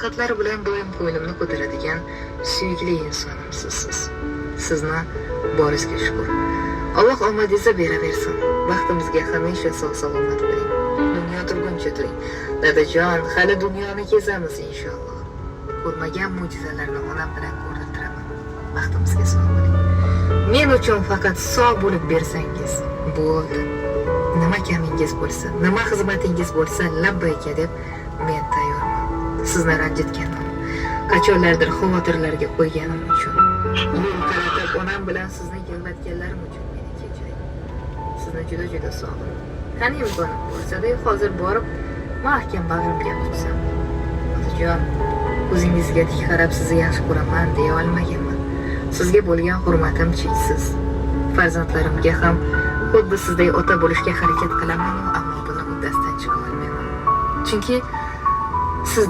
maslahatlari bilan doim ko'nglimni ko'taradigan suyukli insonimsiz siz. Sizni boringizga shukr. Alloh omadingizni beraversin. Vaqtimizga hamisha sog'-salomat bo'ling. Dunyo turguncha turing. Dadajon, hali dunyoni kezamiz inshaalloh. Ko'rmagan mo'jizalarni onam bilan ko'rdirtiraman. Vaqtimizga sog' bo'ling. Men uchun faqat sog' bo'lib bersangiz bo'ldi. Nima kamingiz bo'lsa, nima xizmatingiz bo'lsa, labbayka deb men tayyorman. Sizni ranjitganman. Qachonlardir xavotirlarga qo'yganim uchun. Yo'l qaratib onam bilan sizni yig'latganlarim uchun meni kechiring. Sizni juda sog'indim. Qani imkonim bo'lsa-da, hozir borib mahkam bag'rimga tutsam. Otajon, o'zingizga tik qarab sizni yaxshi ko'raman deya olmaganman. Sizga bo'lgan hurmatim cheksiz. Farzandlarimga ham xuddi sizday ota bo'lishga harakat qilaman, ammo buni uddasidan chiqa olmayman. Chunki siz